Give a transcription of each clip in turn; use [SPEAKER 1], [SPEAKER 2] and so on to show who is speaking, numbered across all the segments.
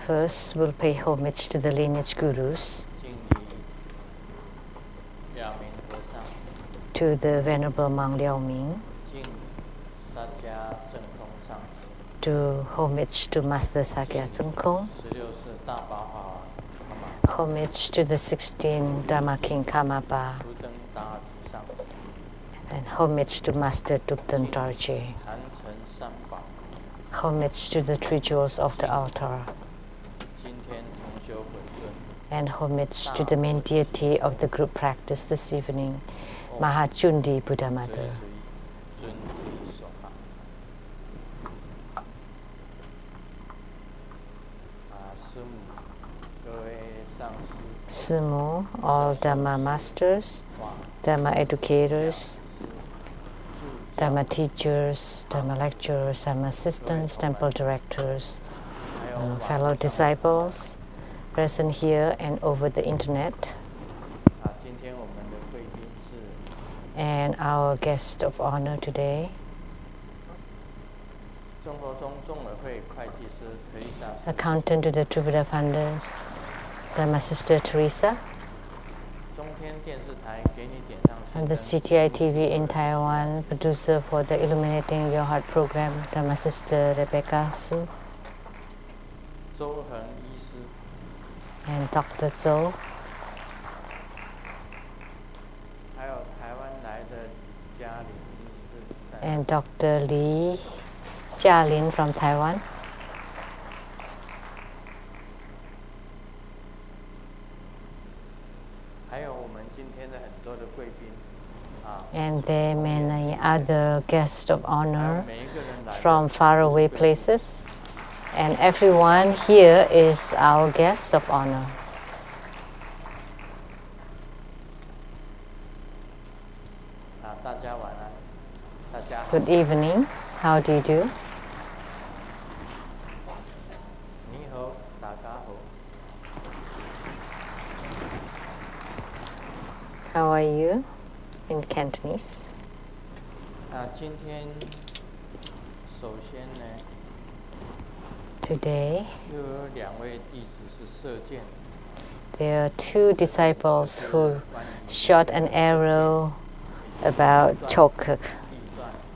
[SPEAKER 1] First, we'll pay homage to the lineage gurus, to the Venerable monk Liao Ming, to homage to Master Sakya Tsongkhong, homage to the 16 Dharma King Karmapa, and homage to Master Tupten Dorje, homage to the three jewels of the altar, and homage to the main deity of the group practice this evening, Mahachundi Buddha Mother. Sumo, all Dharma masters, Dharma educators, Dharma teachers, Dharma lecturers, Dharma assistants, temple directors, fellow disciples, present here and over the internet, and our guest of honor today, accountant to the True Buddha Founders, Dharma Sister Teresa, and the CTI TV in Taiwan, producer for the Illuminating Your Heart program, Dharma Sister Rebecca Su, and Dr. Zhou, and Dr. Li Jialin from Taiwan, and there are many other guests of honor from faraway places, and everyone here is our guest of honor. Good evening. How do you do? How are you in Cantonese? Today, there are two disciples who shot an arrow about chokuk,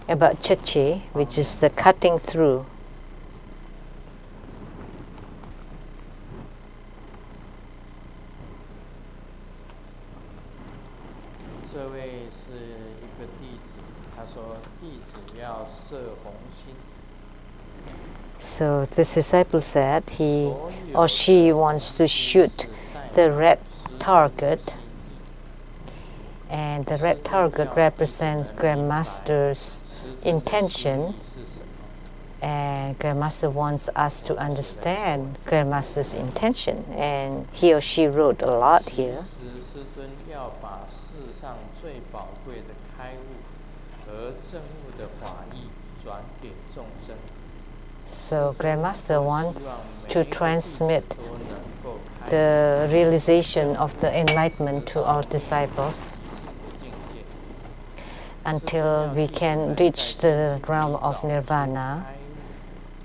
[SPEAKER 1] about cheche, which is the cutting through. So this disciple said he or she wants to shoot the red target, and the red target represents Grandmaster's intention, and Grandmaster wants us to understand Grandmaster's intention, and he or she wrote a lot here. So Grandmaster wants to transmit the realization of the enlightenment to all disciples until we can reach the realm of nirvana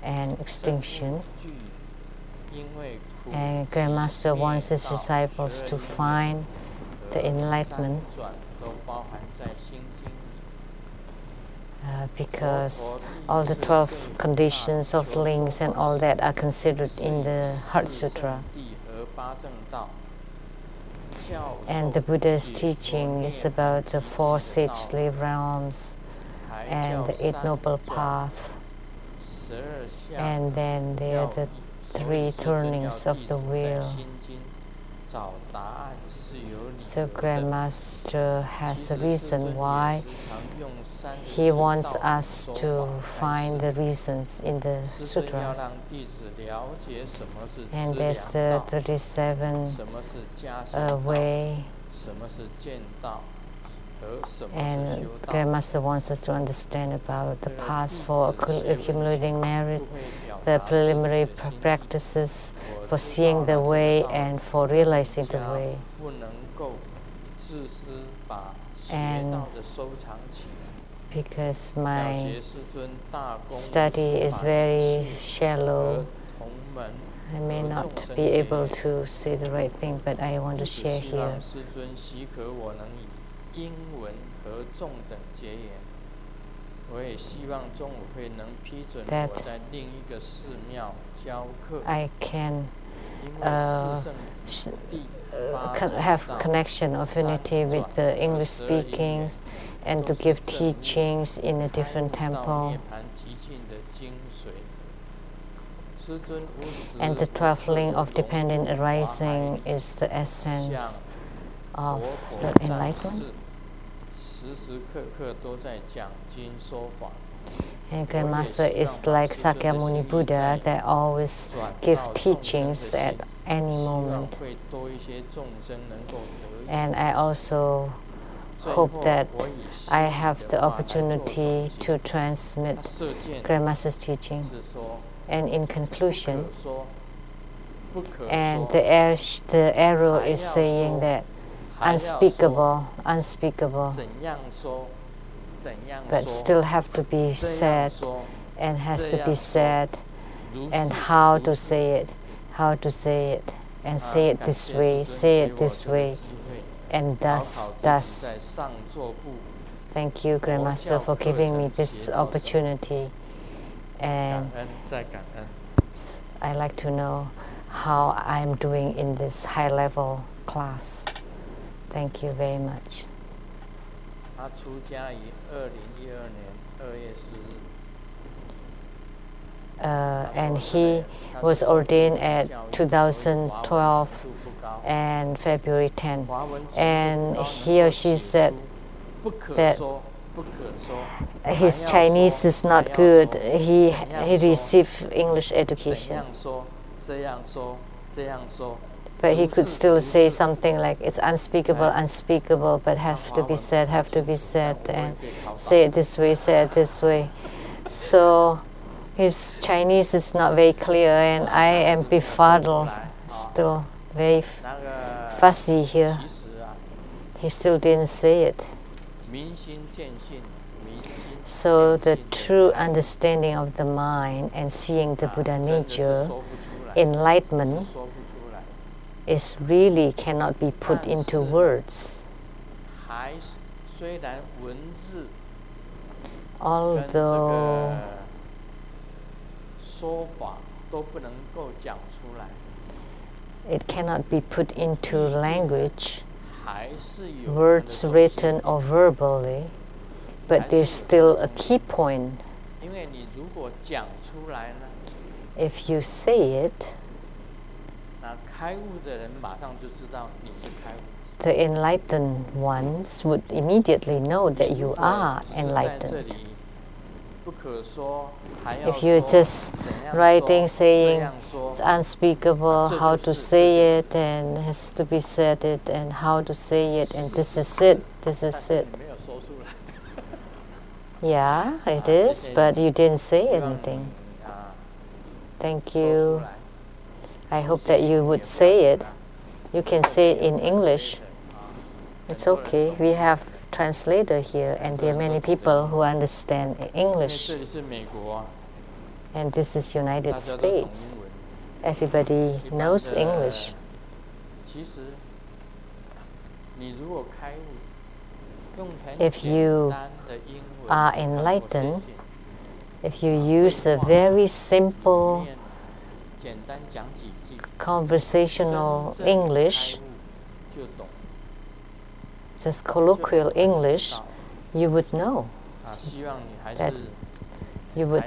[SPEAKER 1] and extinction. And Grandmaster wants his disciples to find the enlightenment because all the 12 conditions of Lings and all that are considered in the Heart Sutra. And the Buddha's teaching is about the 4 sagely realms and the 8 noble paths. And then there are the 3 turnings of the wheel. So Grandmaster has a reason why he wants us to find the reasons in the sutras. And there's the 37 way. And Grandmaster wants us to understand about the paths for accumulating merit, the preliminary practices for seeing the way and for realizing the way. because my study is very shallow. I may not be able to say the right thing, but I want to share here. That I can have connection, affinity with the English speakings, and to give teachings in a different temple. And the 12th Ling of dependent arising is the essence of the enlightenment. And Grandmaster is like Sakyamuni Buddha that always give teachings at any moment. And I also hope that I have the opportunity to transmit Grandmaster's teaching. And in conclusion, and the arrow is saying that unspeakable, but still have to be said, and has to be said, and how to say it, and say it this way, and thus. Thank you, Grandmaster, for giving me this opportunity. And I like to know how I'm doing in this high-level class. Thank you very much. And he was ordained at 2012 and February 10. And he or she said that his Chinese is not good. He received English education, but he could still say something like it's unspeakable, but have to be said, and say it this way. So his Chinese is not very clear, and I am befuddled, still very fussy here. He still didn't say it. So the true understanding of the mind and seeing the Buddha nature, enlightenment, is really cannot be put into words. Although it cannot be put into language, words written or verbally, but there's still a key point. If you say it, the enlightened ones would immediately know that you are enlightened. If you're just writing, saying it's unspeakable, how to say it, and has to be said it, and how to say it, and this is it. Yeah, it is, but you didn't say anything. Thank you. I hope that you would say it. You can say it in English. It's okay. We have translator here, and there are many people who understand English. And this is United States. Everybody knows English. If you are enlightened, if you use a very simple conversational English, just colloquial English, you would know that you would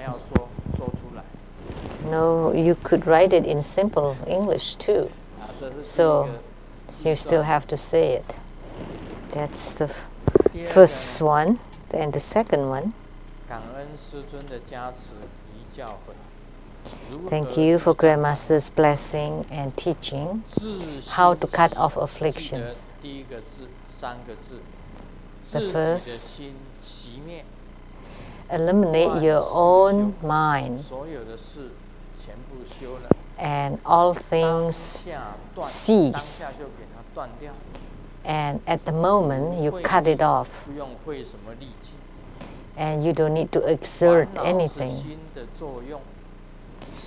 [SPEAKER 1] know you could write it in simple English too. So you still have to say it. That's the first one. And the second one, thank you for Grandmaster's blessing and teaching how to cut off afflictions. The first, eliminate your own mind, and all things cease. And at the moment, you cut it off. and you don't need to exert anything.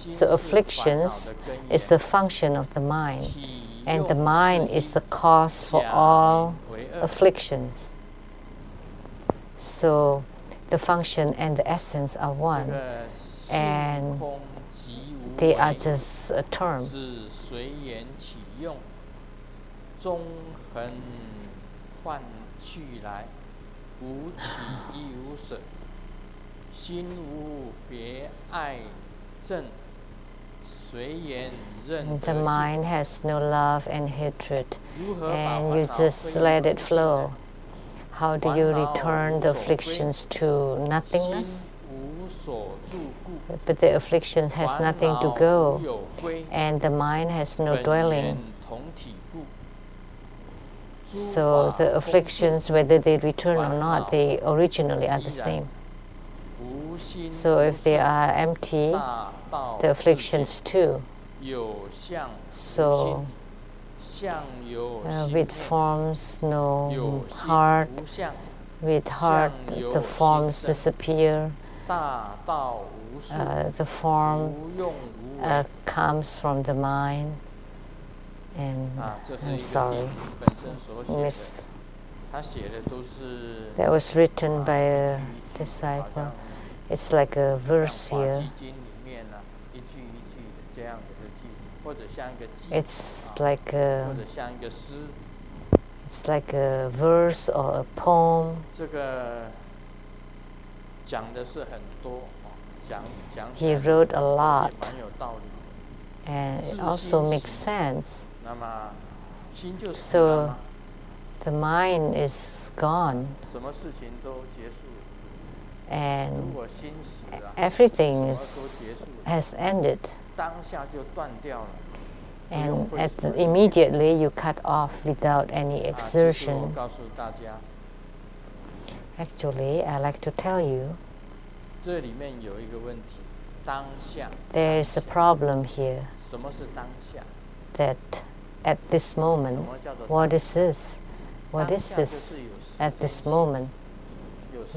[SPEAKER 1] So afflictions is the function of the mind, and the mind is the cause for all afflictions. So the function and the essence are one, and they are just a term. The mind has no love and hatred, and you just let it flow. How do you return the afflictions to nothingness? But the afflictions has nothing to go, and the mind has no dwelling. So the afflictions, whether they return or not, they originally are the same. So if they are empty, the afflictions too. So with forms, no heart. With heart, the forms disappear. The form comes from the mind. And I'm sorry, missed. That was written by a disciple. It's like a verse here. It's like a verse or a poem. He wrote a lot, and it also makes sense. So the mind is gone, and everything has ended, and immediately you cut off without any exertion. Actually, I like to tell you, there is a problem here, that at this moment, what is this? What is this at this moment?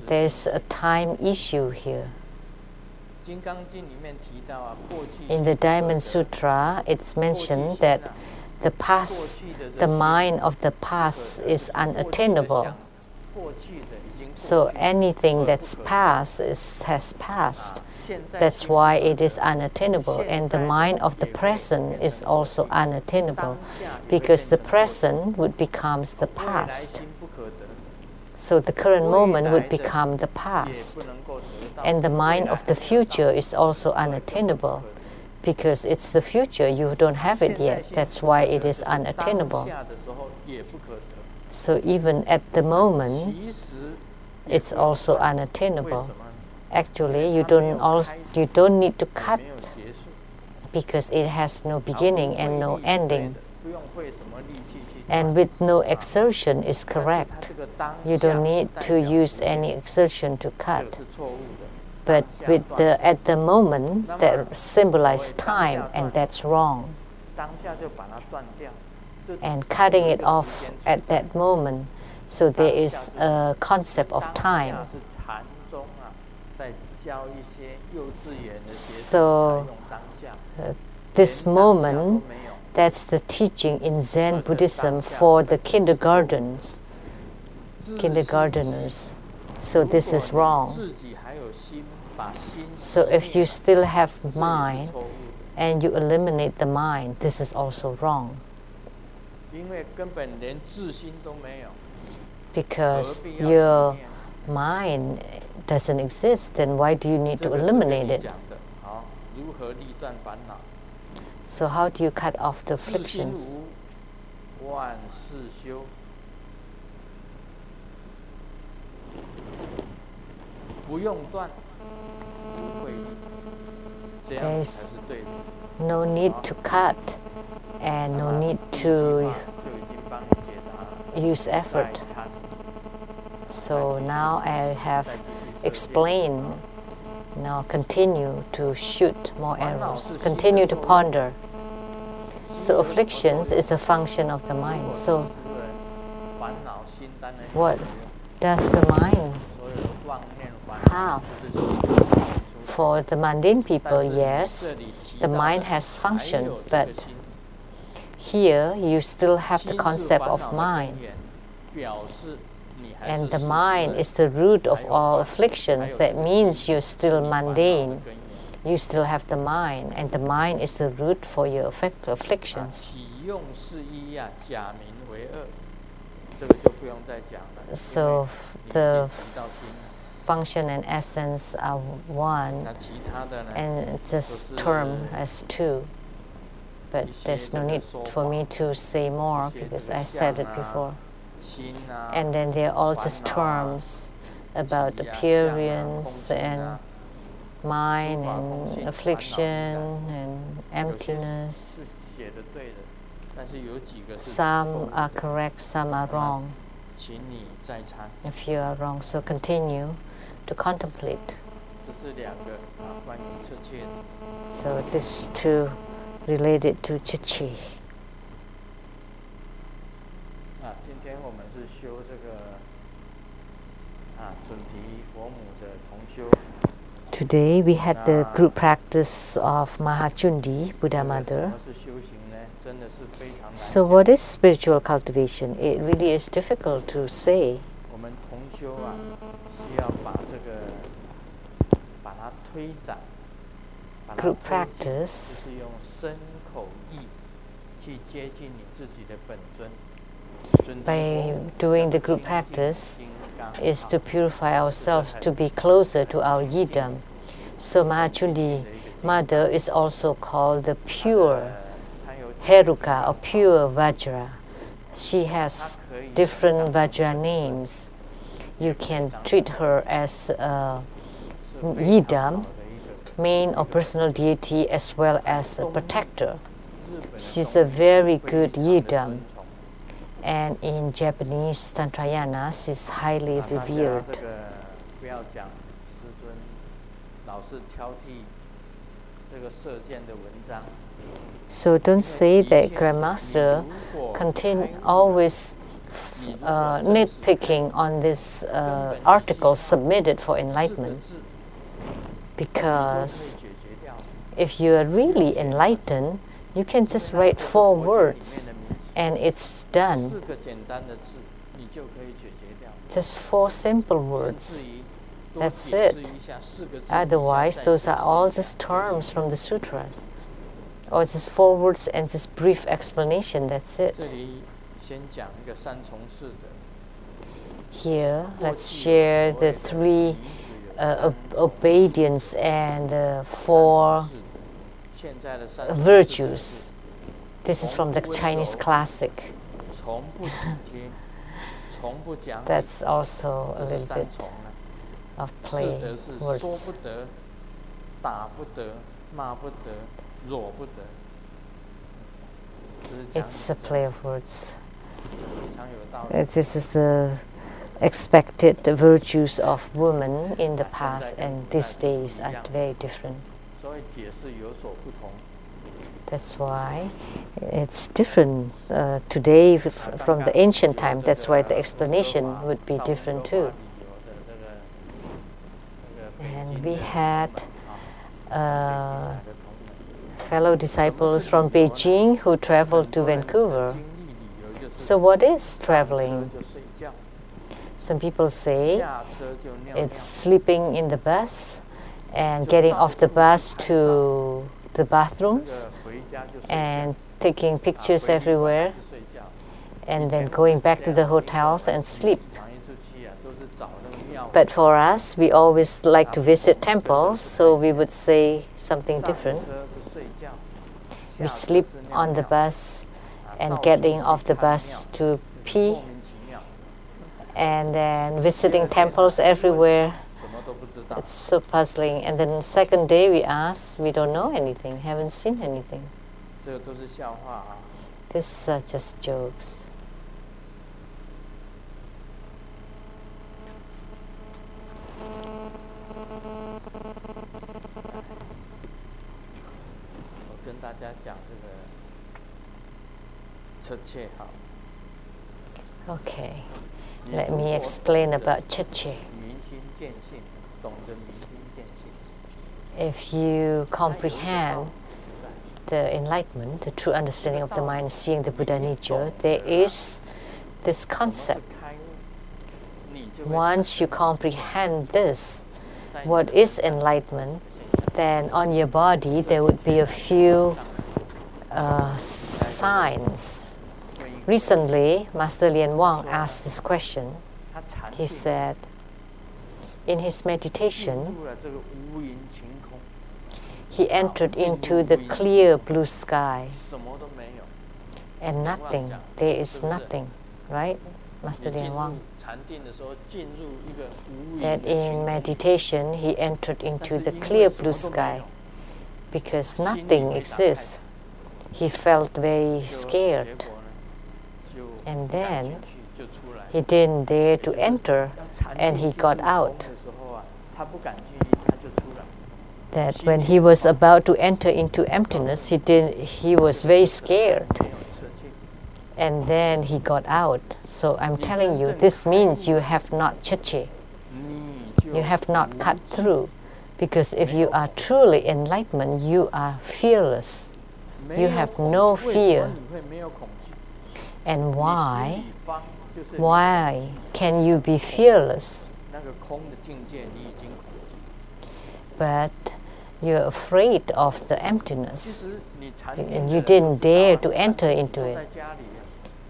[SPEAKER 1] There is a time issue here. In the Diamond Sutra, it's mentioned that the past, the mind of the past is unattainable. So anything that's past has passed. That's why it is unattainable. And the mind of the present is also unattainable, because the present would become the past. So the current moment would become the past. And the mind of the future is also unattainable, because it's the future, you don't have it yet. That's why it is unattainable. So even at the moment, it's also unattainable. Actually, you don't need to cut, because it has no beginning and no ending. And with no exertion is correct. You don't need to use any exertion to cut. But with at the moment, that symbolizes time, and that's wrong. And cutting it off at that moment, so there is a concept of time. So this moment, that's the teaching in Zen Buddhism for the kindergartners. So this is wrong. So if you still have mind and you eliminate the mind, this is also wrong. Because your mind doesn't exist, then why do you need to eliminate it? So how do you cut off the afflictions? There is no need to cut and no need to use effort. So now I have explained. Now continue to shoot more arrows. Continue to ponder. So afflictions is the function of the mind. So what does the mind have. For the mundane people, yes, the mind has function, but here you still have the concept of mind. And the mind is the root of all afflictions. That means you're still mundane. You still have the mind, and the mind is the root for your afflictions. So the function and essence are one, and just term as two. But there's no need for me to say more because I said it before. And then they're all just terms about appearance and mind and affliction and emptiness. Some are correct, some are wrong. If you are wrong, so continue to contemplate. So this two related to Chichi. Today we had the group practice of Mahachundi, Buddha Mother. So what is spiritual cultivation? It really is difficult to say. Group practice by doing the group practice is to purify ourselves to be closer to our yidam. So Mahachundi Mother is also called the pure Heruka or pure Vajra. She has different Vajra names. You can treat her as a yidam, main or personal deity, as well as a protector. She's a very good yidam. And in Japanese Tantrayana, she's highly revered. So don't say that Grandmaster always nitpicking on this article submitted for enlightenment. Because if you are really enlightened, you can just write 4 words and it's done. Just 4 simple words. That's it. Otherwise, those are all just terms from the sutras. Or just 4 words and just brief explanation, that's it. Here, let's share the 3 obedience and the 4 virtues. This is from the Chinese classic. That's also a little bit of play words. It's a play of words. This is the expected virtues of women in the past, and these days are very different. That's why it's different today from the ancient time. That's why the explanation would be different too. And we had fellow disciples from Beijing who traveled to Vancouver. So what is traveling? Some people say it's sleeping in the bus and getting off the bus to the bathrooms and taking pictures everywhere and then going back to the hotels and sleep. But for us, we always like to visit temples, so we would say something different. We sleep on the bus and getting off the bus to pee, and then visiting temples everywhere. It's so puzzling. And then the second day we ask, we don't know anything, haven't seen anything. These are just jokes. Okay, let me explain about Chichi. if you comprehend the enlightenment, the true understanding of the mind, seeing the Buddha nature, there is this concept. Once you comprehend this, what is enlightenment, then on your body there would be a few signs. Recently, Master Lien Wang asked this question. He said, in his meditation, he entered into the clear blue sky and nothing, there is nothing, right, Master Lien Wang? That in meditation he entered into the clear blue sky because nothing exists. He felt very scared, and then he didn't dare to enter and he got out. That when he was about to enter into emptiness, he was very scared. And then he got out. So I'm telling you, this means you have not cheche. You have not cut through. Because if you are truly enlightened, you are fearless. You have no fear. And why? Why can you be fearless? But you're afraid of the emptiness. And you didn't dare to enter into it.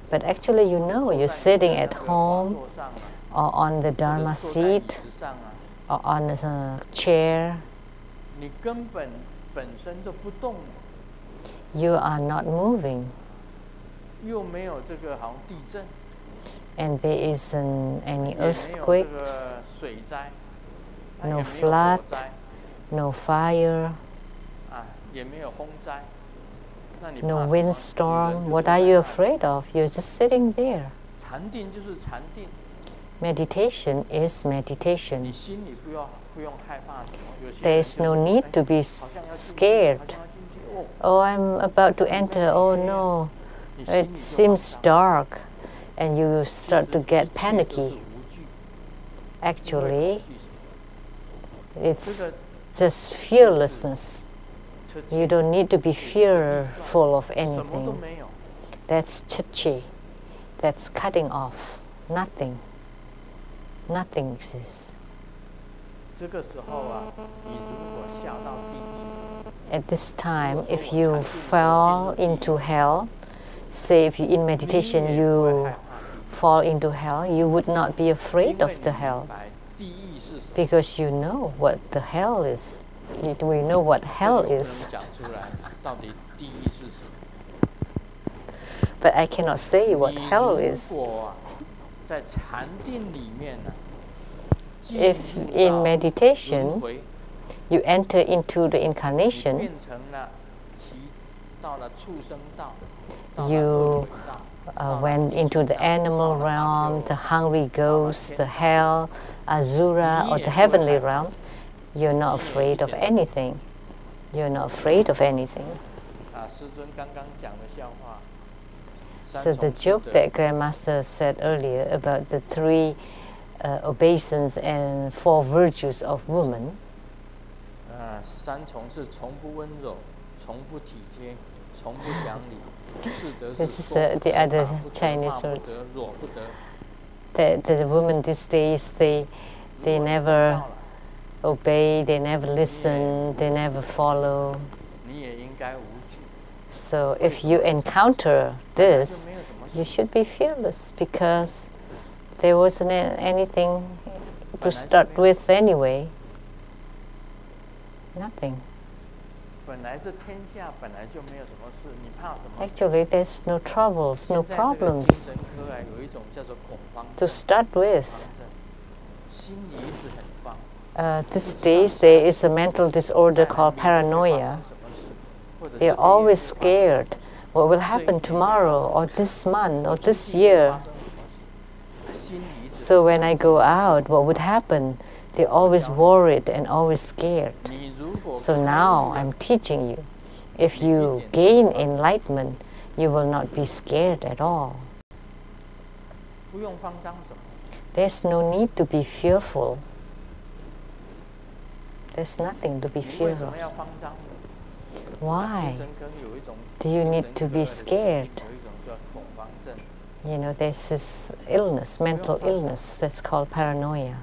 [SPEAKER 1] But actually, you know, you're sitting at home or on the Dharma seat or on a chair. You are not moving. And there isn't any earthquakes, no flood, no fire, no windstorm. What are you afraid of? You're just sitting there. Meditation is meditation. There is no need to be scared. Oh, I'm about to enter. Oh no, it seems dark. And you start to get panicky. Actually, it's just fearlessness. You don't need to be fearful of anything. That's cheche. That's cutting off. Nothing. Nothing exists. At this time, if you fall into hell, say if you in meditation you fall into hell, you would not be afraid of the hell because you know what the hell is. We know what hell is. But I cannot say what hell is. If in meditation you enter into the incarnation, you went into the animal realm, the hungry ghost, the hell, Asura, or the heavenly realm, you're not afraid of anything. You're not afraid of anything. So the joke that Grandmaster said earlier about the 3 obeisance and 4 virtues of woman, this is the other Chinese words. The women these days, they never obey, they never listen, they never follow. So if you encounter this, you should be fearless because there wasn't anything to start with anyway. Nothing. Actually, there's no troubles, no problems to start with. These days, there is a mental disorder called paranoia. They're always scared. What will happen tomorrow, or this month, or this year? So when I go out, what would happen? They're always worried and always scared. So now I'm teaching you. If you gain enlightenment, you will not be scared at all. There's no need to be fearful. There's nothing to be feared of. Why do you need to be scared? You know, there's this illness, mental illness, that's called paranoia.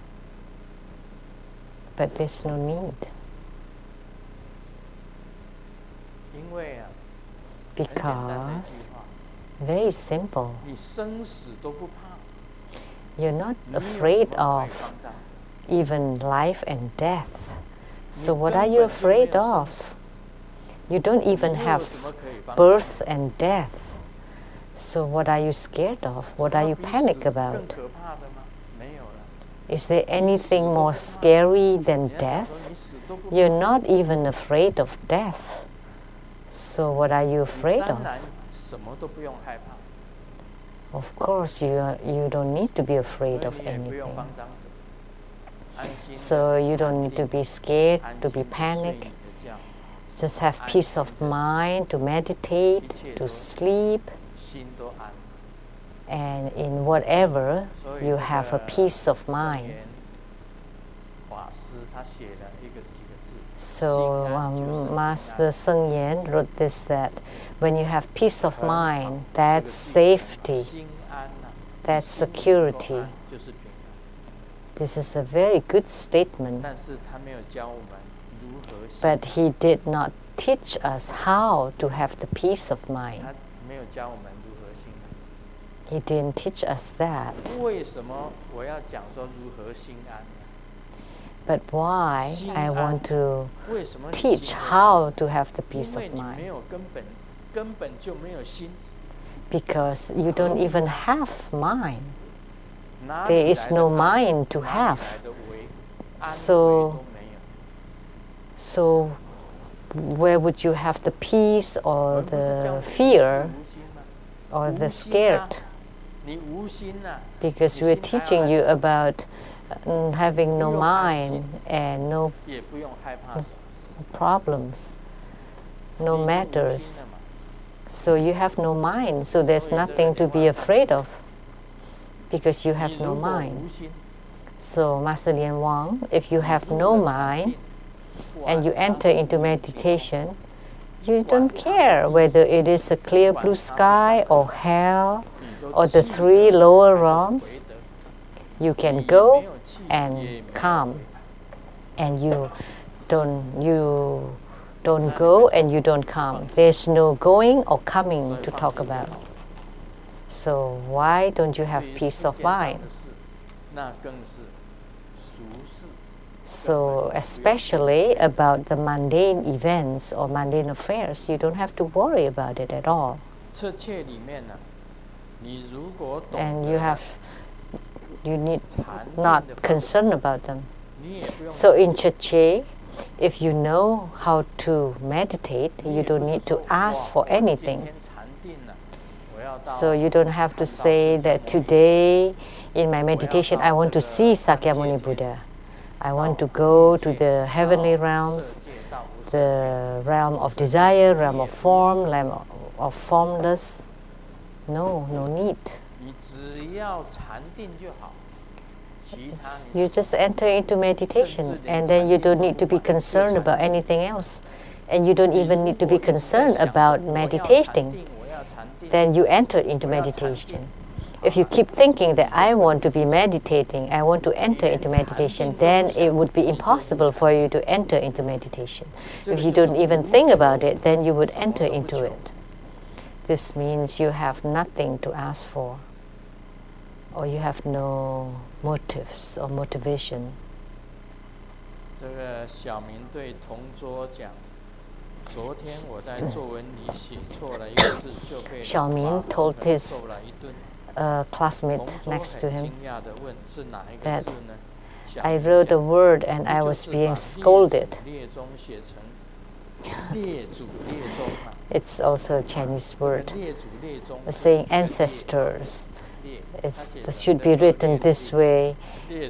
[SPEAKER 1] But there's no need. Because, very simple, you're not afraid of even life and death. So what are you afraid of? You don't even have birth and death. So what are you scared of? What are you panicked about? Is there anything more scary than death? You're not even afraid of death. So what are you afraid of? Of course, you don't need to be afraid of anything. So you don't need to be scared, to be panicked. Just have peace of mind, to meditate, to sleep. And in whatever, you have a peace of mind. So Master Sheng-Yen wrote this, that when you have peace of mind, that's safety, that's security. This is a very good statement. But he did not teach us how to have the peace of mind. He didn't teach us that. But why I want to teach how to have the peace of mind? Because you don't even have mind. There is no mind to have. So where would you have the peace or the fear or the scared? Because we're teaching you about having no mind and no problems, no matters. So you have no mind, so there's nothing to be afraid of, because you have no mind. So Master Lian Wang, if you have no mind and you enter into meditation, you don't care whether it is a clear blue sky or hell or the 3 lower realms. You can go and come, and you don't go and you don't come. There's no going or coming to talk about. So why don't you have peace of mind? So especially about the mundane events or mundane affairs, you don't have to worry about it at all. And you need not concern about them. So in Che, if you know how to meditate, you don't need to ask for anything. So you don't have to say that today in my meditation I want to see Sakyamuni Buddha. I want to go to the heavenly realms, the realm of desire, realm of form, realm of formless. No need. You just enter into meditation, and then you don't need to be concerned about anything else. And you don't even need to be concerned about meditating. Then you enter into meditation. If you keep thinking that I want to be meditating, I want to enter into meditation, then it would be impossible for you to enter into meditation. If you don't even think about it, then you would enter into it. This means you have nothing to ask for, or you have no motives or motivation. Xiaomin told his classmate next to him that I wrote a word and I was being scolded. It's also a Chinese word, saying ancestors. It should be written this way,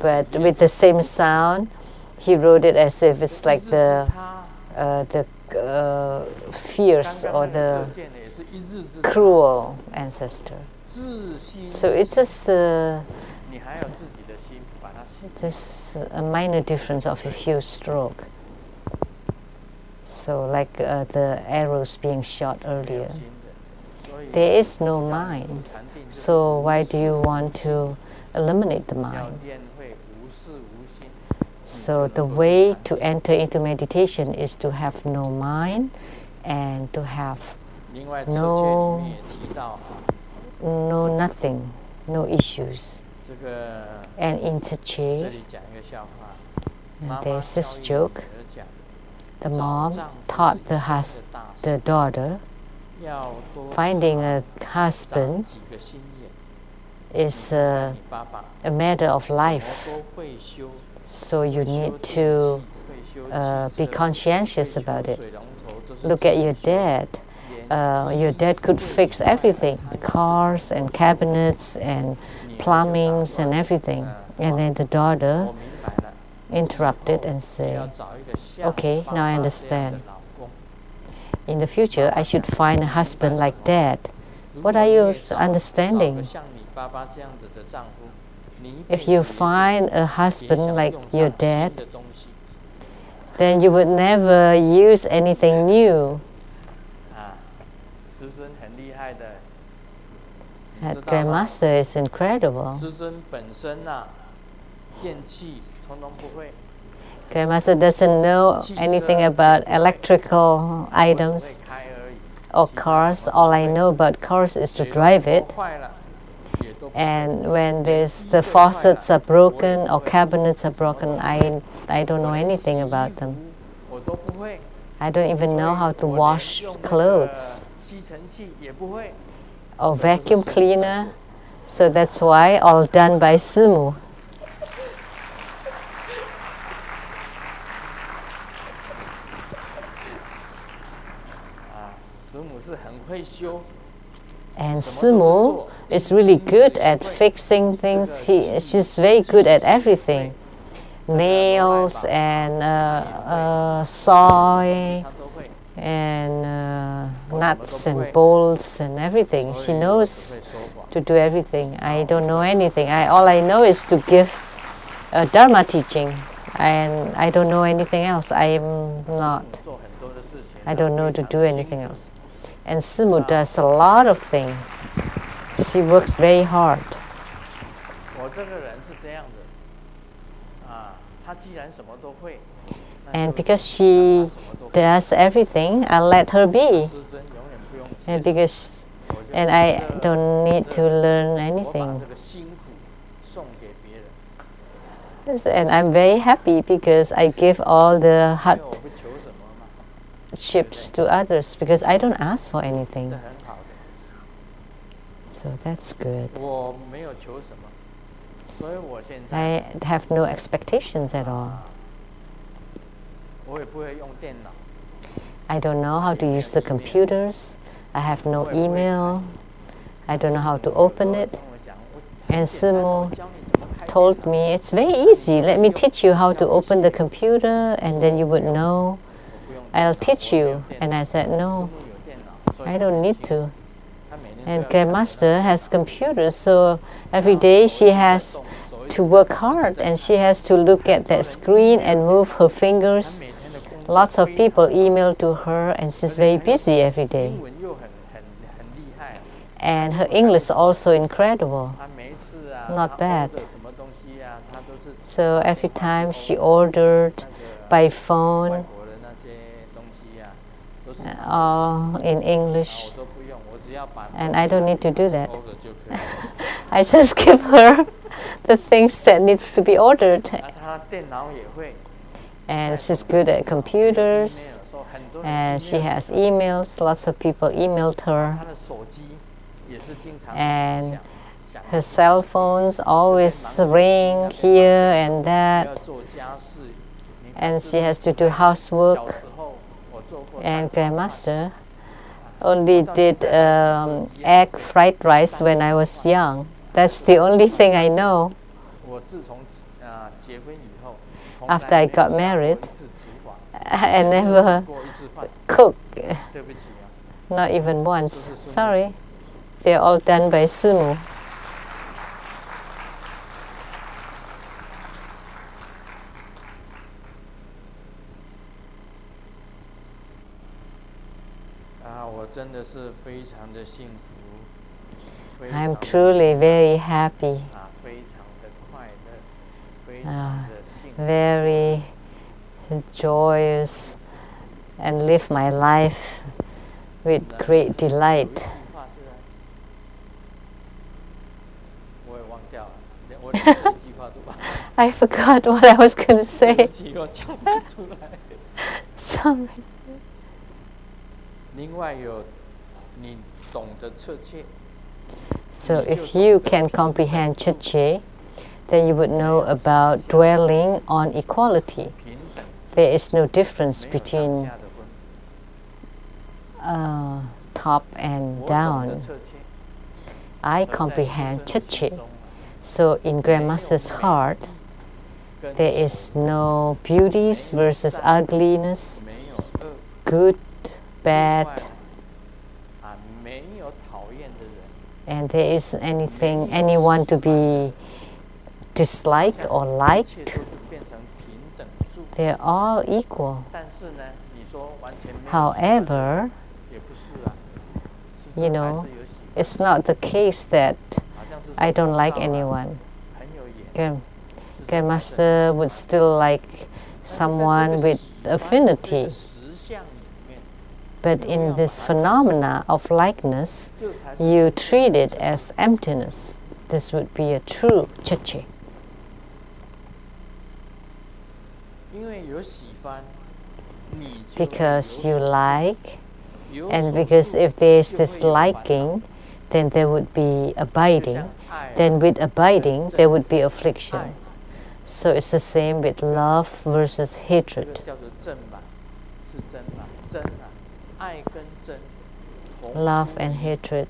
[SPEAKER 1] but with the same sound, he wrote it as if it's like the fierce or the cruel ancestor. So it's just just a minor difference of a few strokes. So like the arrows being shot earlier. There is no mind. So why do you want to eliminate the mind? So the way to enter into meditation is to have no mind and to have no nothing, no issues. And in Tzu, there's this joke. The mom taught the daughter finding a husband is a matter of life. So you need to be conscientious about it. Look at your dad. Your dad could fix everything, cars and cabinets and plumbings and everything. And then the daughter interrupted and said, okay, now I understand. In the future, I should find a husband like Dad. What are you understanding? If you find a husband like your dad, then you would never use anything new. That Grandmaster is incredible. Grandmaster doesn't know anything about electrical items or cars. All I know about cars is to drive it. And when the faucets are broken or cabinets are broken, I don't know anything about them. I don't even know how to wash clothes or vacuum cleaner. So that's why all done by Simu. And Simu is really good at fixing things. She's very good at everything. Nails and soy and nuts and bolts and everything. She knows to do everything. I don't know anything. All I know is to give Dharma teaching, and I don't know anything else. I don't know to do anything else. And Simu does a lot of things. She works very hard. And because she does everything, I let her be. And I don't need to learn anything. And I'm very happy because I give all the hardships to others because I don't ask for anything. So that's good. I have no expectations at all. I don't know how to use the computers. I have no email. I don't know how to open it. And Simu told me, it's very easy. Let me teach you how to open the computer and then you would know. I'll teach you. And I said, no, I don't need to. And Grandmaster has computers, so every day she has to work hard and she has to look at that screen and move her fingers. Lots of people email to her and she's very busy every day. And her English is also incredible. Not bad. So every time she ordered by phone, all in English. And I don't need to do that. I just give her the things that needs to be ordered. And she's good at computers. And she has emails. Lots of people emailed her. And her cell phones always ring here and that. And she has to do housework. And Grandmaster only did egg fried rice when I was young. That's the only thing I know. After I got married, I never cooked, not even once. Sorry, they're all done by Simu. I'm truly very happy, very joyous, and live my life with great delight. I forgot what I was going to say. Sorry. So if you can comprehend Chit-che, then you would know about dwelling on equality. There is no difference between top and down. I comprehend Chit-che. So in Grandmaster's heart, there is no beauties versus ugliness, good, bad, and there isn't anyone to be disliked or liked. They're all equal. However, it's not the case that I don't like anyone. Grandmaster would still like someone with affinity. But in this phenomena of likeness, you treat it as emptiness. This would be a true Chit-che. Because you like, and because if there is this liking, then there would be abiding. Then with abiding, there would be affliction. So it's the same with love versus hatred. Love and hatred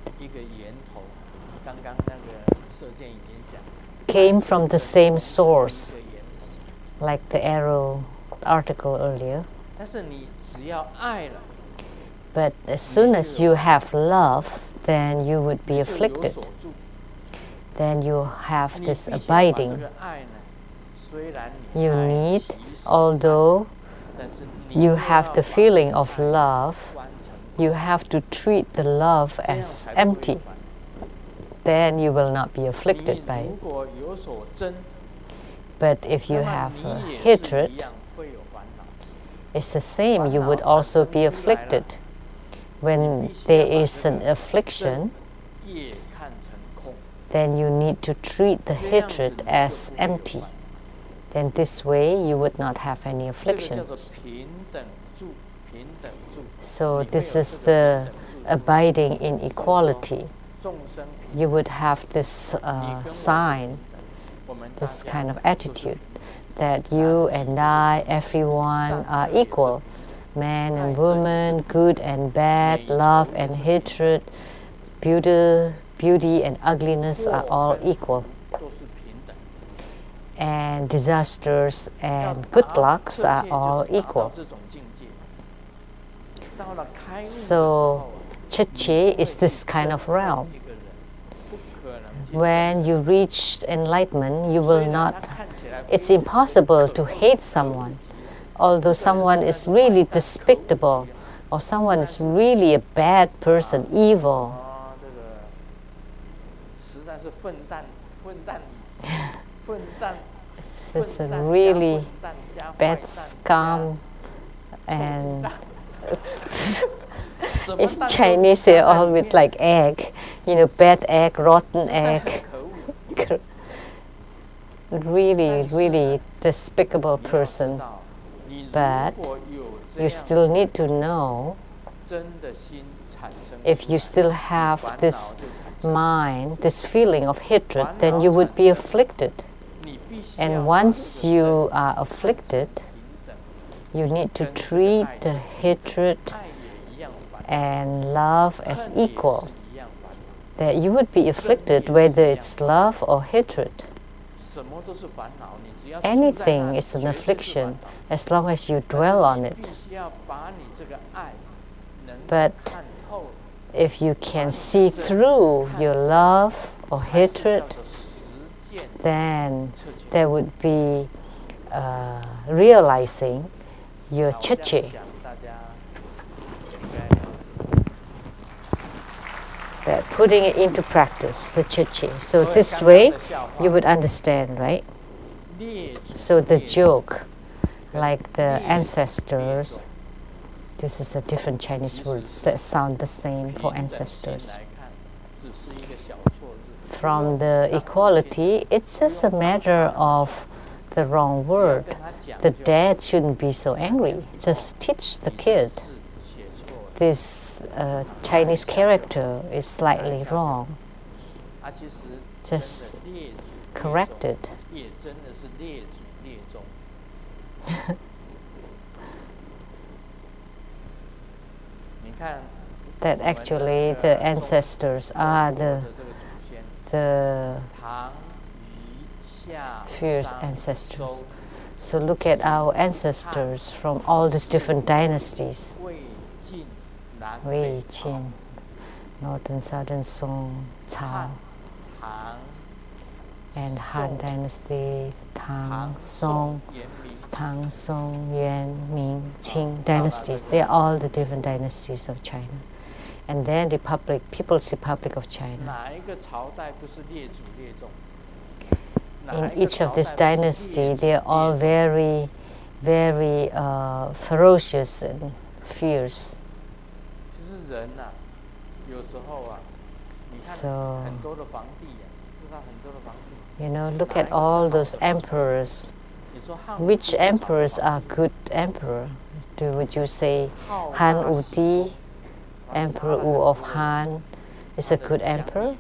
[SPEAKER 1] came from the same source, like the arrow article earlier. But as soon as you have love, then you would be afflicted. Then you have this abiding. You need, although you have the feeling of love, you have to treat the love as empty. Then you will not be afflicted by it. But if you have hatred, it's the same. You would also be afflicted. When there is an affliction, then you need to treat the hatred as empty. Then this way you would not have any afflictions. So this is the abiding in equality. You would have this sign, this kind of attitude, that you and I, everyone are equal. Man and woman, good and bad, love and hatred, beauty and ugliness are all equal. And disasters and good lucks are all equal. So Chit-che is this kind of realm. When you reach enlightenment, you will not, it's impossible to hate someone. Although someone is really despicable, or someone is really a bad person, evil. It's a really bad scum, and it's Chinese, they're all with like egg, bad egg, rotten egg. Really despicable person. But you still need to know, if you still have this mind, this feeling of hatred, then you would be afflicted. And once you are afflicted, you need to treat the hatred and love as equal. That you would be afflicted whether it's love or hatred. Anything is an affliction as long as you dwell on it. But if you can see through your love or hatred, then there would be realizing your Chit-che. that putting it into practice, the chichi. So this way, you would understand, right? So the joke, like the ancestors, this is a different Chinese words that sound the same for ancestors. From the equality, it's just a matter of the wrong word. The dad shouldn't be so angry. Just teach the kid. This Chinese character is slightly wrong. Just correct it. That actually the ancestors are the fierce ancestors. So look at our ancestors from all these different dynasties. Wei, Qin, Northern, Southern Song, Cao, and Han Dynasty, Tang, Song, Yuan, Ming, Qing dynasties. They are all the different dynasties of China. And then People's Republic of China. In each of this dynasty, they are all very, very ferocious and fierce. So, look at all those emperors. Which emperors are good emperor? Would you say Han Wuti, Emperor Wu of Han, is a good emperor?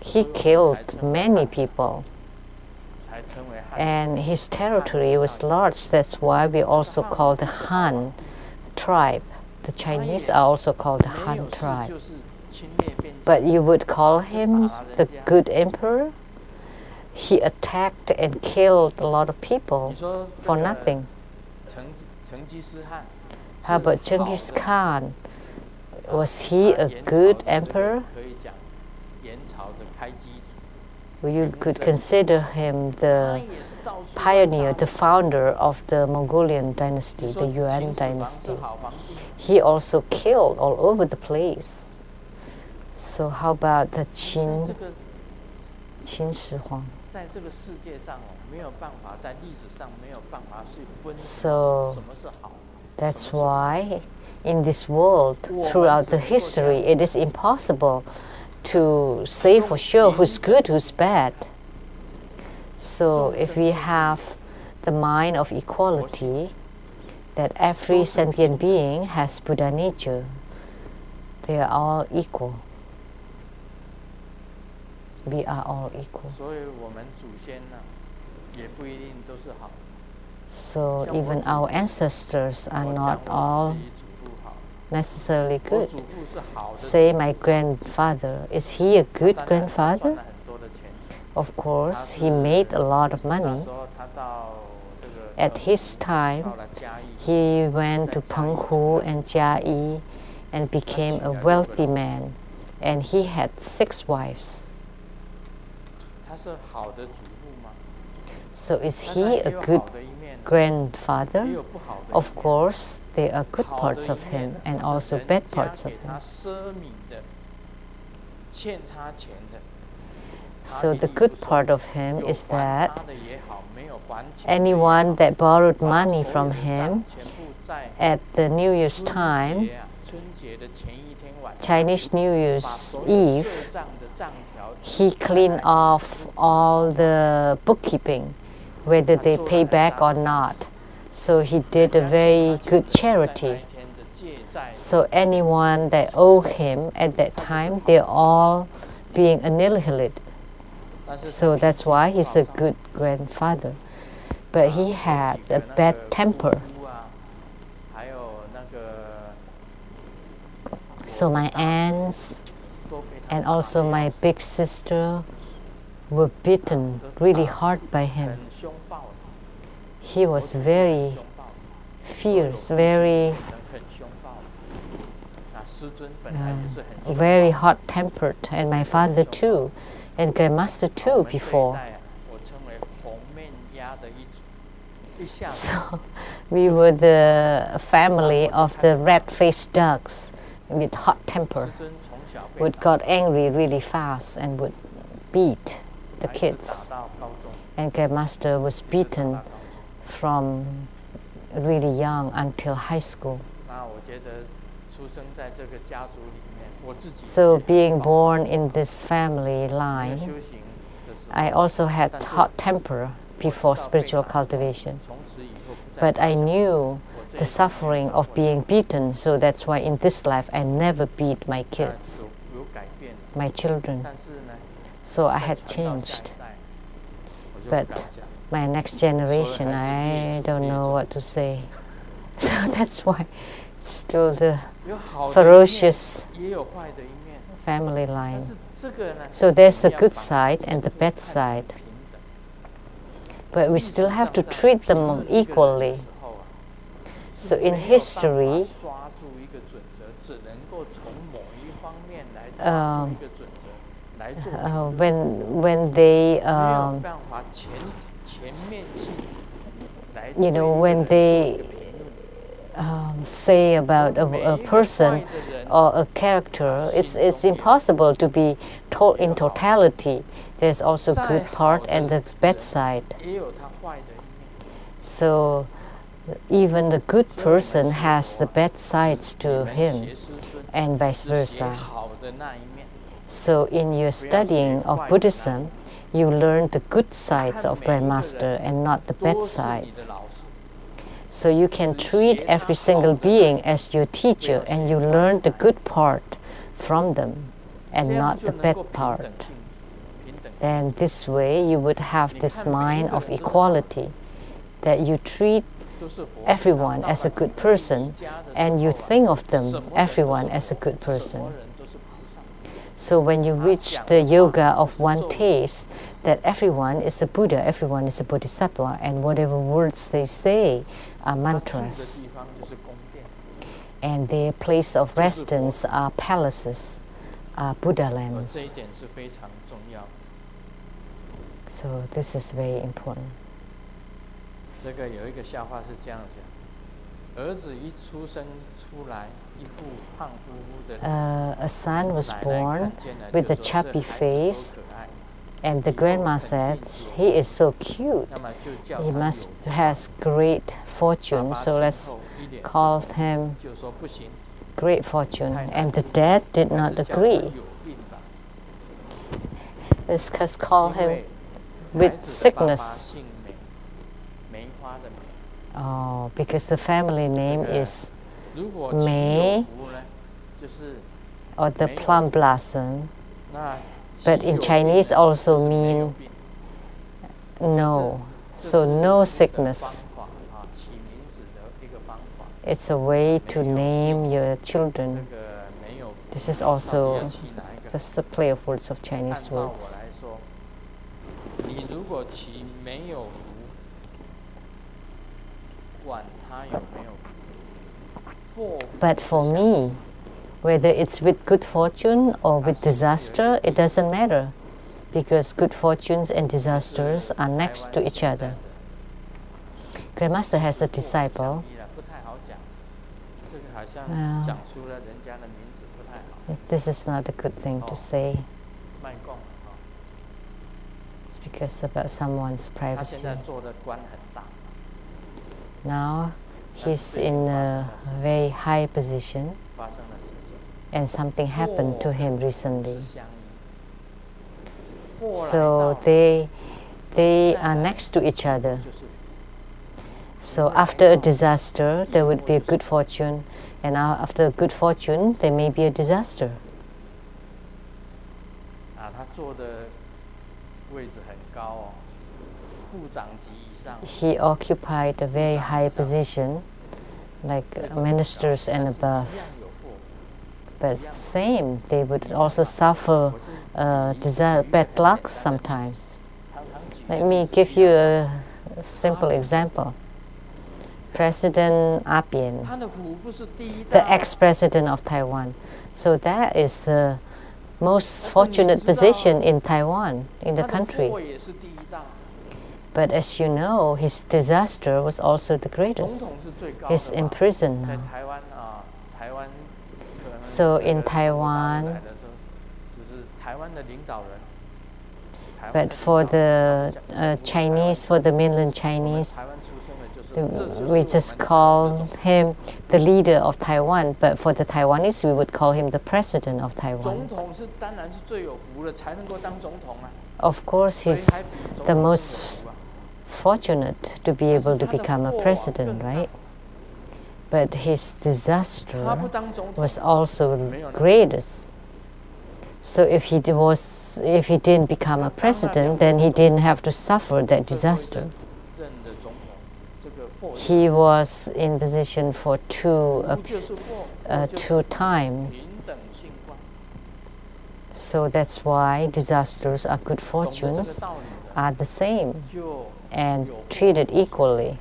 [SPEAKER 1] He killed many people. And his territory was large. That's why we also call the Han tribe. The Chinese are also called the Han tribe. But you would call him the good emperor? He attacked and killed a lot of people for nothing. How about Genghis Khan? Was he a good emperor? You could consider him the pioneer, the founder of the Mongolian dynasty, the Yuan dynasty. He also killed all over the place. So how about the Qin Shi Huang? So that's why in this world, throughout the history, it is impossible to say for sure who's good, who's bad. So if we have the mind of equality, that every sentient being has Buddha nature, they are all equal. We are all equal. So even our ancestors are not all necessarily good. Say my grandfather, is he a good grandfather? Of course, he made a lot of money. At his time, he went to Penghu and Jiayi and became a wealthy man. And he had 6 wives. So is he a good grandfather? Of course, there are good parts of him and also bad parts of him. So the good part of him is that anyone that borrowed money from him at the New Year's time, Chinese New Year's Eve, he cleaned off all the bookkeeping, whether they pay back or not. So he did a very good charity. So anyone that owed him at that time, they're all being annihilated. So that's why he's a good grandfather. But he had a bad temper. So my aunts and also my big sister were beaten really hard by him. He was very fierce, very hot-tempered, and my father too, and grandmaster too before. So we were the family of the red-faced ducks with hot temper. would got angry really fast and would beat the kids. And Grandmaster was beaten from really young until high school. So being born in this family line, I also had hot temper before spiritual cultivation. But I knew the suffering of being beaten, so that's why in this life I never beat my kids, my children. So I had changed. But my next generation, I don't know what to say. So that's why it's still the ferocious family line. So there's the good side and the bad side. But we still have to treat them equally. So in history, when they when they say about a person or a character, it's impossible to be told in totality. There's also good part and the bad side. So even the good person has the bad sides to him, and vice versa. So in your studying of Buddhism, you learn the good sides of Grandmaster and not the bad sides. So you can treat every single being as your teacher, and you learn the good part from them and not the bad part. Then this way you would have this mind of equality, that you treat everyone as a good person and you think of them, everyone, as a good person. So when you reach the yoga of one taste, that everyone is a Buddha, everyone is a Bodhisattva, and whatever words they say are mantras. And their place of residence are palaces, are Buddha lands. So this is very important. A son was born with a chubby face, and the grandma said, he is so cute, he must has great fortune, so let's call him Great Fortune. And the dad did not agree. Let's just call him with sickness. Oh, because the family name is Mei, or the plum blossom, but in Chinese also mean no, so no sickness. It's a way to name your children. This is also just a play of words of Chinese words. But for me, whether it's with good fortune or with disaster, it doesn't matter, because good fortunes and disasters are next to each other. Grandmaster has a disciple. This is not a good thing to say. It's because about someone's privacy. Now he's in a very high position, and something happened to him recently. So they are next to each other. So after a disaster, there would be a good fortune, and after a good fortune, there may be a disaster. He occupied a very high position, like ministers and above. But same, they would also suffer bad luck sometimes. Let me give you a simple example. President Abian, the ex-president of Taiwan. So that is the most fortunate position in Taiwan, in the country. But as you know, his disaster was also the greatest. He's in prison now. So in Taiwan, But for the Chinese, for the mainland Chinese, we just call him the leader of Taiwan. But for the Taiwanese, we would call him the president of Taiwan. Of course, he's the most fortunate to be able to become a president, right? But his disaster was also greatest. So if he didn't become a president, then he didn't have to suffer that disaster. He was in position for two times. So that's why disasters or good fortunes are the same and treated equally.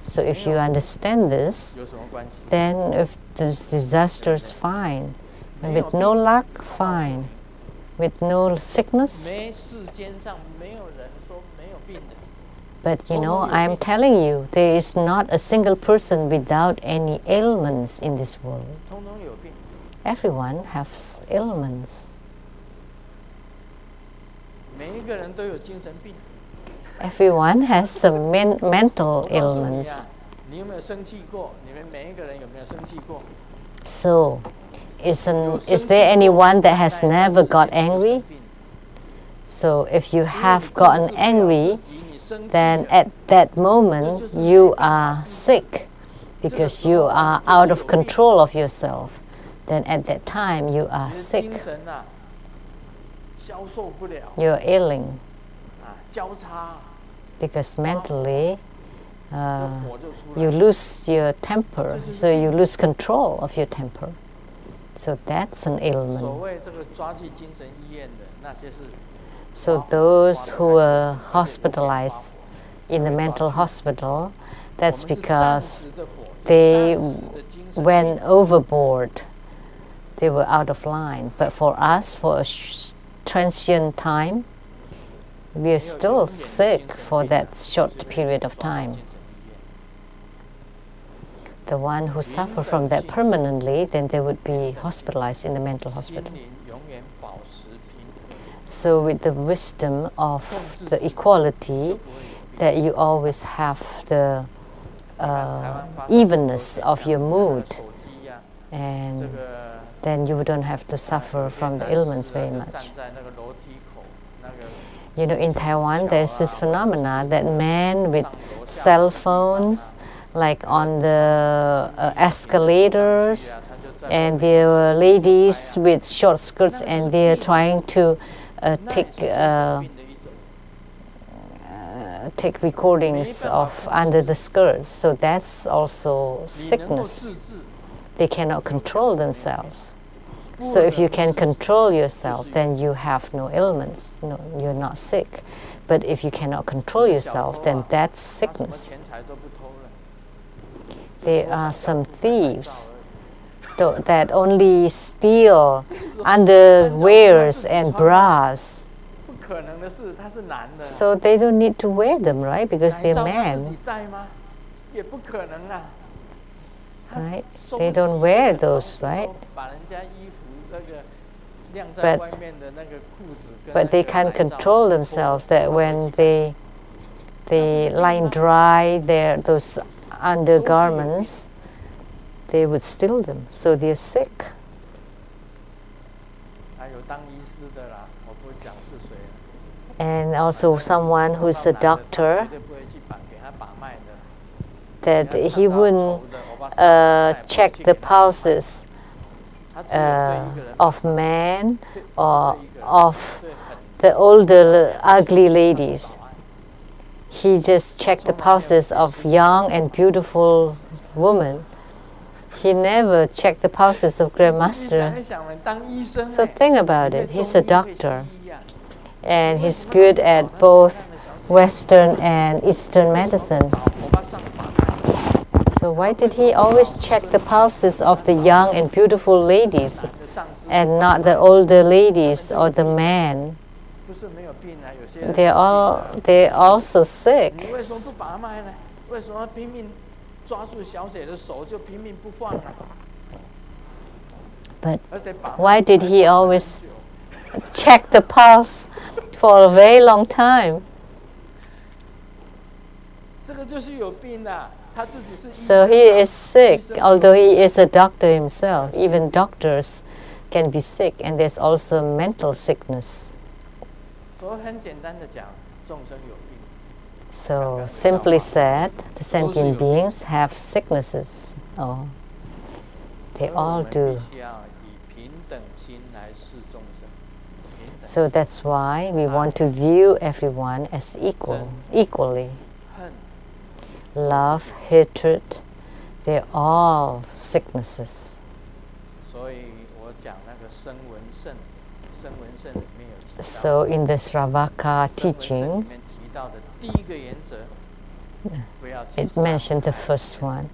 [SPEAKER 1] So if you understand this, then if this disaster is fine, and with no luck, fine. With no sickness. But you know, I'm telling you, there is not a single person without any ailments in this world. Everyone has ailments. Everyone has some mental ailments. So, is there anyone that has never got angry? So if you have gotten angry, then at that moment you are sick because you are out of control of yourself. Then at that time you are sick. You're ailing because mentally you lose your temper, so you lose control of your temper. So that's an ailment. So those who were hospitalized in the mental hospital, that's because they went overboard. They were out of line. But for us, for a transient time, we are still sick for that short period of time. The one who suffer from that permanently, then they would be hospitalized in the mental hospital. So with the wisdom of the equality, that you always have the evenness of your mood, and then you don't have to suffer from the ailments very much. You know, in Taiwan, there's this phenomena that men with cell phones, like on the escalators, and there were ladies with short skirts, and they're trying to take recordings of under the skirts. So that's also sickness. They cannot control themselves. So if you can control yourself, then you have no ailments. No, you're not sick. But if you cannot control yourself, then that's sickness. There are some thieves that only steal underwears and bras. So they don't need to wear them, right? Because they're men. Right? They don't wear those, right? But they can control themselves, that when they line dry those undergarments, they would steal them, so they're sick. And also someone who's a doctor, that he wouldn't check the pulses of men or of the older ugly ladies. He just checked the pulses of young and beautiful women. He never checked the pulses of Grandmaster. So think about it. He's a doctor, and he's good at both Western and Eastern medicine. So why did he always check the pulses of the young and beautiful ladies and not the older ladies or the men? They're also sick. But why did he always check the pulse for a very long time. So he is sick, although he is a doctor himself. Even doctors can be sick, and there's also mental sickness. So simply said, the sentient beings have sicknesses. Oh, they all do. So that's why we want to view everyone as equally. Love, hatred, they're all sicknesses. So in the Sravaka teaching, it mentioned the first one,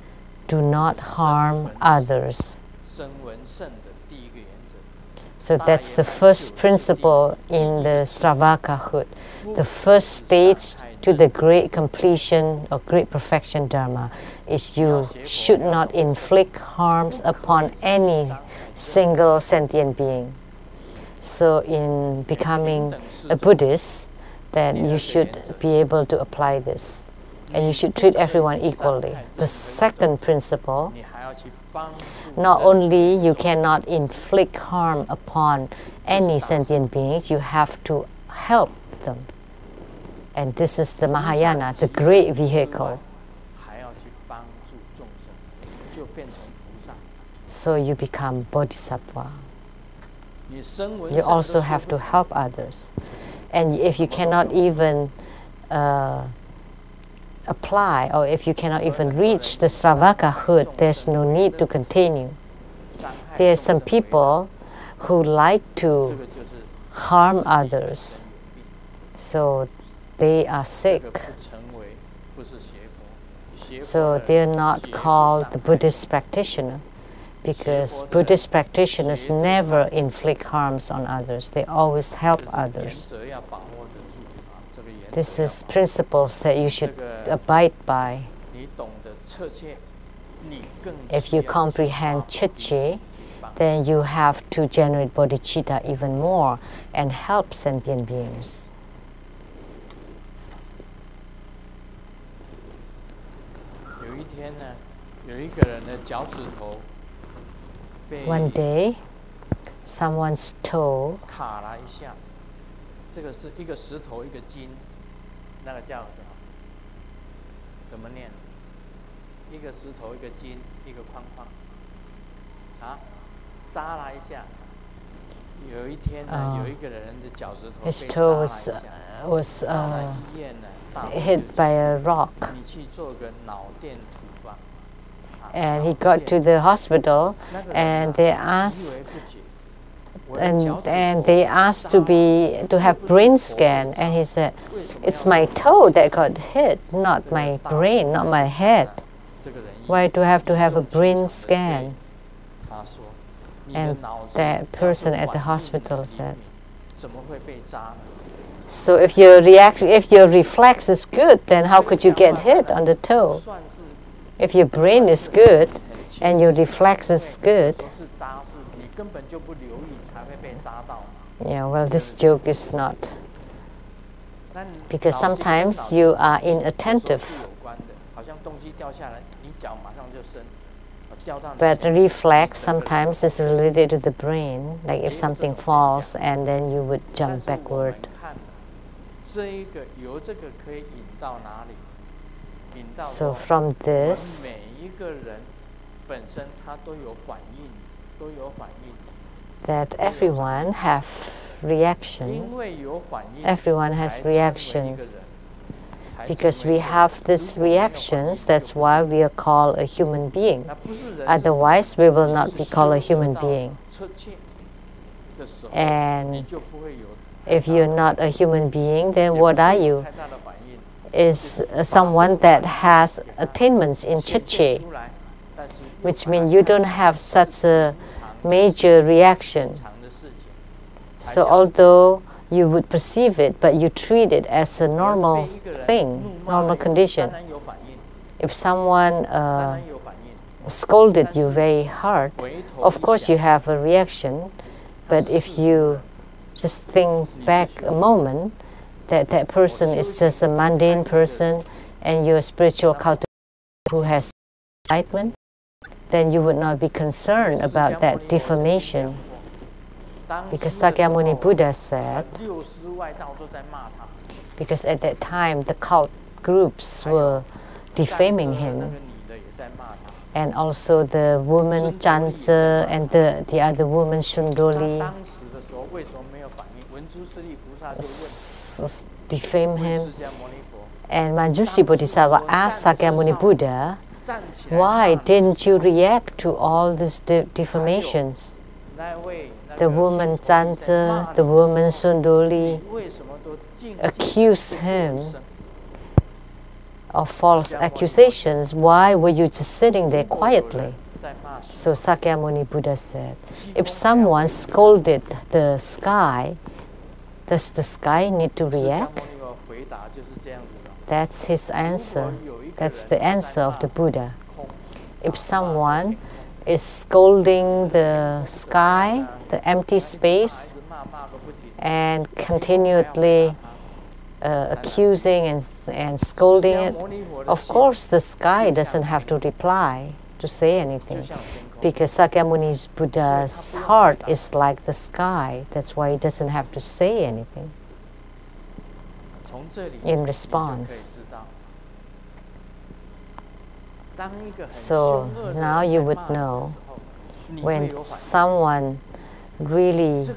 [SPEAKER 1] do not harm others. So that's the first principle in the Sravakahood. The first stage to the great completion or great perfection Dharma is you should not inflict harms upon any single sentient being. So in becoming a Buddhist, then you should be able to apply this. And you should treat everyone equally. The second principle, not only you cannot inflict harm upon any sentient beings, you have to help them. And this is the Mahayana, the great vehicle. So you become Bodhisattva. You also have to help others. And if you cannot even apply, or if you cannot even reach the Sravakahood, there's no need to continue. There are some people who like to harm others, so they are sick. So they're not called the Buddhist practitioner, because Buddhist practitioners never inflict harms on others. They always help others. This is principles that you should abide by. If you comprehend Chichi, then you have to generate bodhicitta even more and help sentient beings. One day, someone's toe his toe was hit by a rock. And he got to the hospital, and they asked, and they asked to have brain scan, and he said, "It's my toe that got hit, not my brain, not my head. Why do I have to have a brain scan?" And that person at the hospital said, "So if your reflex is good, then how could you get hit on the toe? If your brain is good and your reflex is good." Yeah, well, this joke is not, because sometimes you are inattentive. But the reflex sometimes is related to the brain, like if something falls and then you would jump backward. So from this, that everyone have reaction, everyone has reactions. Because we have these reactions, that's why we are called a human being. Otherwise, we will not be called a human being. And if you're not a human being, then what are you? Is someone that has attainments in Chichi, which means you don't have such a major reaction. So although you would perceive it, but you treat it as a normal thing, normal condition. If someone scolded you very hard, of course you have a reaction, but if you just think back a moment that that person is just a mundane person and you're a spiritual cultivator who has enlightenment, then you would not be concerned about that defamation. Because Sakyamuni Buddha said, because at that time the cult groups were defaming him, and also the woman Chanze and the other woman Shundoli defame him. And Manjushri Bodhisattva asked Sakyamuni Buddha, why didn't you react to all these defamations? The woman Chanze, the woman Shundoli accused him of false accusations. Why were you just sitting there quietly? So Sakyamuni Buddha said, if someone scolded the sky, does the sky need to react? That's his answer. That's the answer of the Buddha. If someone is scolding the sky, the empty space, and continually accusing and scolding it, of course the sky doesn't have to reply, to say anything, because Sakyamuni Buddha's heart is like the sky. That's why he doesn't have to say anything in response. So now you would know when someone really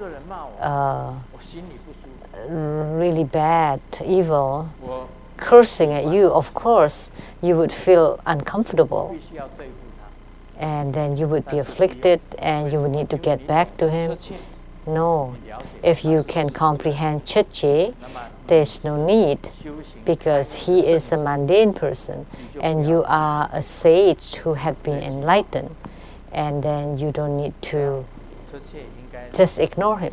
[SPEAKER 1] really bad, evil, cursing at you, of course you would feel uncomfortable, and then you would be afflicted and you would need to get back to him. No, if you can comprehend Cheche, there's no need, because he is a mundane person and you are a sage who had been enlightened, and then you don't need to just ignore him.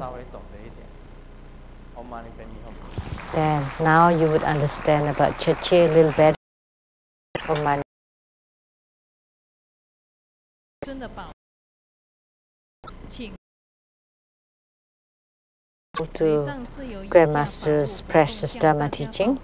[SPEAKER 1] Then now you would understand about Cheche a little better. To Grandmaster's precious Dharma teaching.